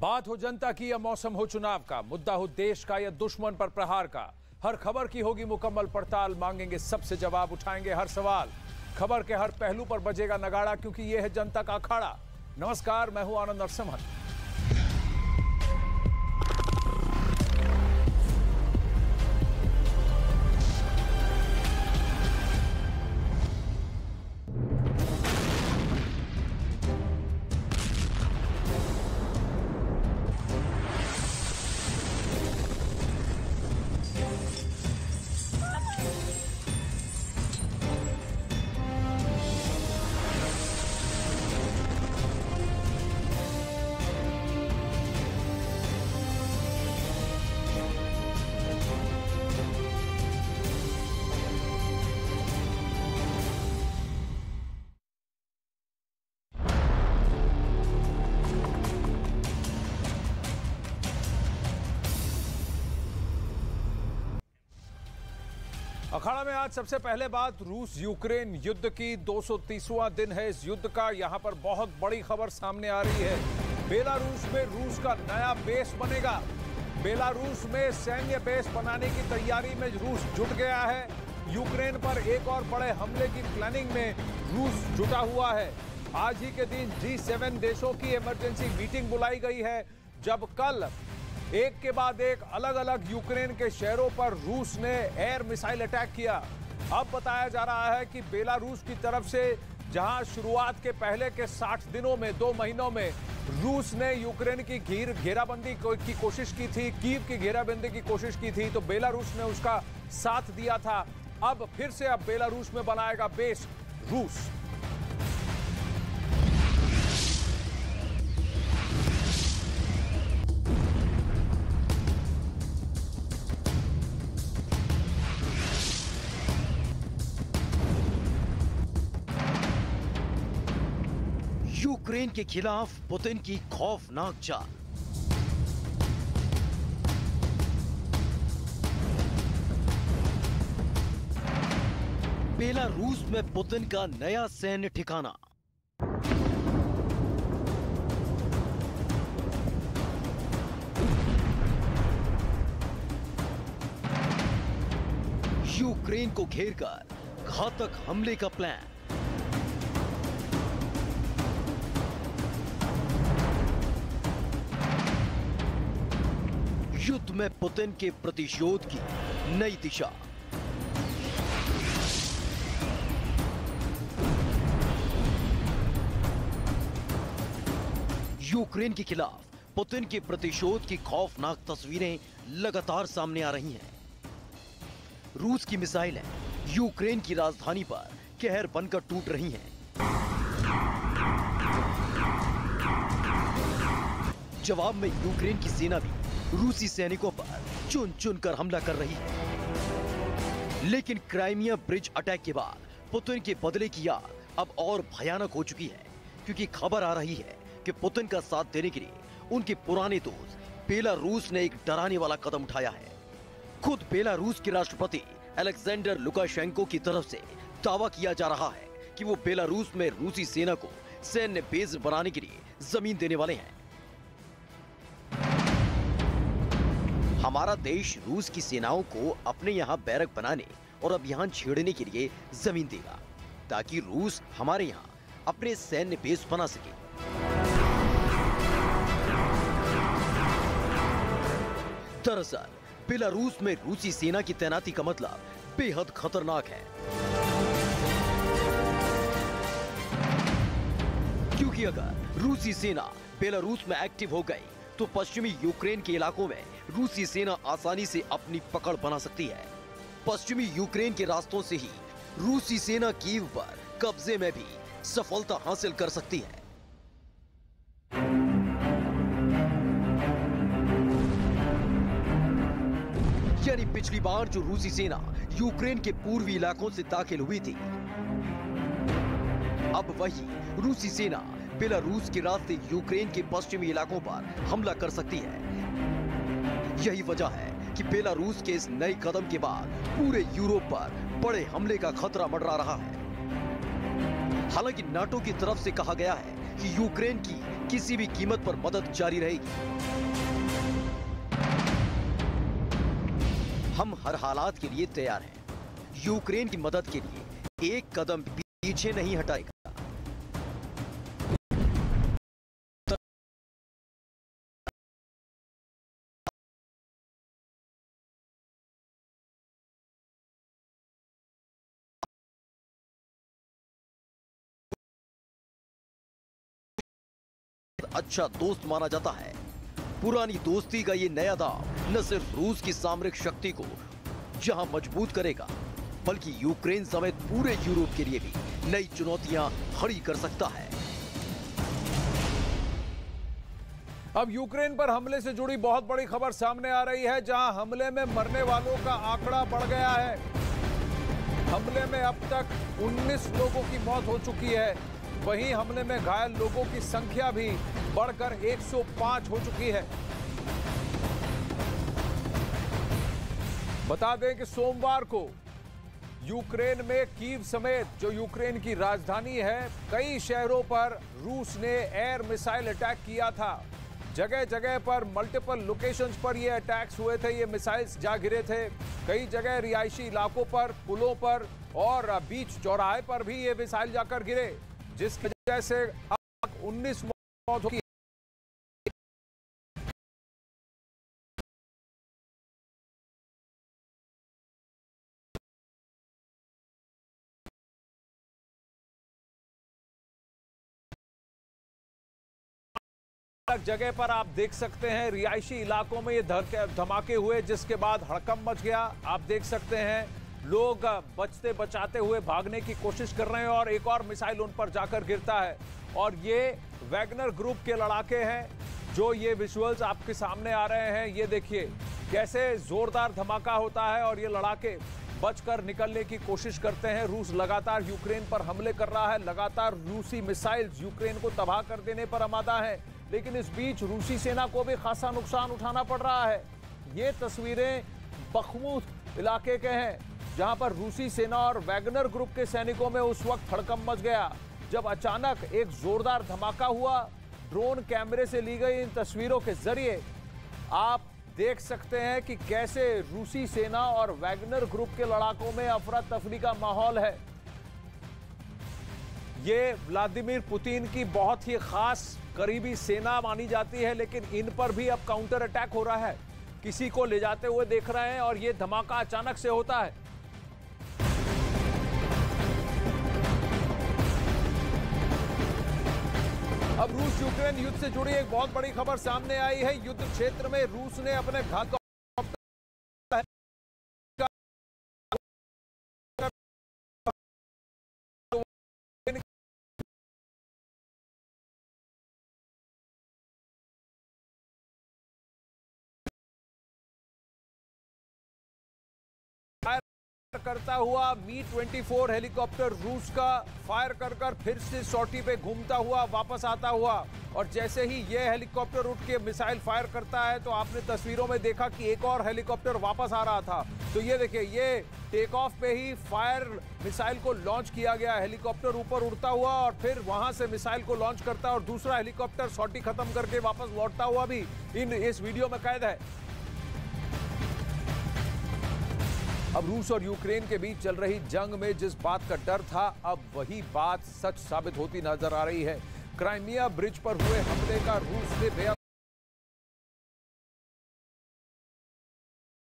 बात हो जनता की या मौसम हो चुनाव का, मुद्दा हो देश का या दुश्मन पर प्रहार का, हर खबर की होगी मुकम्मल पड़ताल। मांगेंगे सबसे जवाब, उठाएंगे हर सवाल। खबर के हर पहलू पर बजेगा नगाड़ा, क्योंकि यह है जनता का अखाड़ा। नमस्कार, मैं हूं आनंद नरसिम्हन। अखाड़ा में आज सबसे पहले बात रूस यूक्रेन युद्ध की। 230वां दिन है इस युद्ध का। यहां पर बहुत बड़ी खबर सामने आ रही है। बेलारूस में रूस का नया बेस बनेगा। बेलारूस में सैन्य बेस बनाने की तैयारी में रूस जुट गया है। यूक्रेन पर एक और बड़े हमले की प्लानिंग में रूस जुटा हुआ है। आज ही के दिन G7 देशों की इमरजेंसी मीटिंग बुलाई गई है, जब कल एक के बाद एक अलग अलग यूक्रेन के शहरों पर रूस ने एयर मिसाइल अटैक किया। अब बताया जा रहा है कि बेलारूस की तरफ से जहां शुरुआत के पहले के 60 दिनों में 2 महीनों में रूस ने यूक्रेन की घेराबंदी की कोशिश की थी, कीव की घेराबंदी की कोशिश की थी, तो बेलारूस ने उसका साथ दिया था। अब फिर से अब बेलारूस में बनाएगा बेस रूस। यूक्रेन के खिलाफ पुतिन की खौफनाक चाल। बेलारूस में पुतिन का नया सैन्य ठिकाना। यूक्रेन को घेरकर घातक हमले का प्लान। युद्ध में पुतिन के प्रतिशोध की नई दिशा। यूक्रेन के खिलाफ पुतिन के प्रतिशोध की खौफनाक तस्वीरें लगातार सामने आ रही हैं। रूस की मिसाइलें यूक्रेन की राजधानी पर कहर बनकर टूट रही हैं। जवाब में यूक्रेन की सेना भी रूसी सैनिकों पर चुन चुन कर हमला कर रही है। लेकिन क्राइमिया ब्रिज अटैक के बाद पुतिन के बदले की आग अब और भयानक हो चुकी है, क्योंकि खबर आ रही है कि पुतिन का साथ देने के लिए उनके पुराने दोस्त बेलारूस ने एक डराने वाला कदम उठाया है। खुद बेलारूस के राष्ट्रपति अलेक्जेंडर लुकाशेंको की तरफ से दावा किया जा रहा है कि वो बेलारूस में रूसी सेना को सैन्य बेस बनाने के लिए जमीन देने वाले हैं। हमारा देश रूस की सेनाओं को अपने यहाँ बैरक बनाने और अभियान छेड़ने के लिए जमीन देगा, ताकि रूस हमारे यहाँ अपने सैन्य बेस बना सके। दरअसल बेलारूस में रूसी सेना की तैनाती का मतलब बेहद खतरनाक है, क्योंकि अगर रूसी सेना बेलारूस में एक्टिव हो गई तो पश्चिमी यूक्रेन के इलाकों में रूसी सेना आसानी से अपनी पकड़ बना सकती है। पश्चिमी यूक्रेन के रास्तों से ही रूसी सेना कीव पर कब्जे में भी सफलता हासिल कर सकती है। यानी पिछली बार जो रूसी सेना यूक्रेन के पूर्वी इलाकों से दाखिल हुई थी, अब वही रूसी सेना बेलारूस के रास्ते यूक्रेन के पश्चिमी इलाकों पर हमला कर सकती है। यही वजह है कि बेलारूस के इस नए कदम के बाद पूरे यूरोप पर बड़े हमले का खतरा मंडरा रहा है। हालांकि नाटो की तरफ से कहा गया है कि यूक्रेन की किसी भी कीमत पर मदद जारी रहेगी। हम हर हालात के लिए तैयार हैं। यूक्रेन की मदद के लिए एक कदम पीछे नहीं हटाएगा। अच्छा दोस्त माना जाता है। पुरानी दोस्ती का ये नया दांव न सिर्फ रूस की सामरिक शक्ति को जहां मजबूत करेगा, बल्कि यूक्रेन समेत पूरे यूरोप के लिए भी नई चुनौतियां खड़ी कर सकता है। अब यूक्रेन पर हमले से जुड़ी बहुत बड़ी खबर सामने आ रही है, जहां हमले में मरने वालों का आंकड़ा बढ़ गया है। हमले में अब तक 19 लोगों की मौत हो चुकी है। वहीं हमले में घायल लोगों की संख्या भी बढ़कर 105 हो चुकी है। बता दें कि सोमवार को यूक्रेन में कीव समेत जो यूक्रेन की राजधानी है, कई शहरों पर रूस ने एयर मिसाइल अटैक किया था। जगह जगह पर मल्टीपल लोकेशंस पर ये अटैक्स हुए थे, ये मिसाइल्स जा गिरे थे। कई जगह रिहायशी इलाकों पर, पुलों पर और बीच चौराहे पर भी ये मिसाइल जाकर गिरे, जिसकी वजह से अब 19 मौत हुई। जगह पर आप देख सकते हैं रिहायशी इलाकों में ये धमाके हुए, जिसके बाद हड़कंप मच गया। आप देख सकते हैं लोग बचते बचाते हुए भागने की कोशिश कर रहे हैं और एक और मिसाइल उन पर जाकर गिरता है। और ये वैगनर ग्रुप के लड़ाके हैं जो ये विजुअल्स आपके सामने आ रहे हैं। ये देखिए कैसे जोरदार धमाका होता है और ये लड़ाके बचकर निकलने की कोशिश करते हैं। रूस लगातार यूक्रेन पर हमले कर रहा है, लगातार रूसी मिसाइल्स यूक्रेन को तबाह कर देने पर आमादा है, लेकिन इस बीच रूसी सेना को भी खासा नुकसान उठाना पड़ रहा है। ये तस्वीरें बखमुत इलाके के हैं, जहां पर रूसी सेना और वैगनर ग्रुप के सैनिकों में उस वक्त हड़कंप मच गया जब अचानक एक जोरदार धमाका हुआ। ड्रोन कैमरे से ली गई इन तस्वीरों के जरिए आप देख सकते हैं कि कैसे रूसी सेना और वैगनर ग्रुप के लड़ाकों में अफरा तफरी का माहौल है। ये व्लादिमीर पुतिन की बहुत ही खास करीबी सेना मानी जाती है, लेकिन इन पर भी अब काउंटर अटैक हो रहा है। किसी को ले जाते हुए देख रहे हैं और ये धमाका अचानक से होता है। अब रूस यूक्रेन युद्ध से जुड़ी एक बहुत बड़ी खबर सामने आई है। युद्ध क्षेत्र में रूस ने अपने घातक करता हुआ Mi-24 हेलीकॉप्टर रूस का फायर कर फिर से सॉटी पे घूमता हुआ वापस आता हुआ, और जैसे ही ये हेलीकॉप्टर उठ के मिसाइल फायर करता है तो आपने तस्वीरों में देखा कि एक और हेलीकॉप्टर वापस आ रहा था। तो ये देखिए, ये टेक ऑफ पे ही फायर मिसाइल को लॉन्च किया गया। हेलीकॉप्टर ऊपर उड़ता हुआ और फिर वहां से मिसाइल को लॉन्च करता है और दूसरा हेलीकॉप्टर सॉटी खत्म करके वापस लौटता हुआ भी इस वीडियो में कैद है। अब रूस और यूक्रेन के बीच चल रही जंग में जिस बात का डर था, अब वही बात सच साबित होती नजर आ रही है। क्राइमिया ब्रिज पर हुए हमले का रूस ने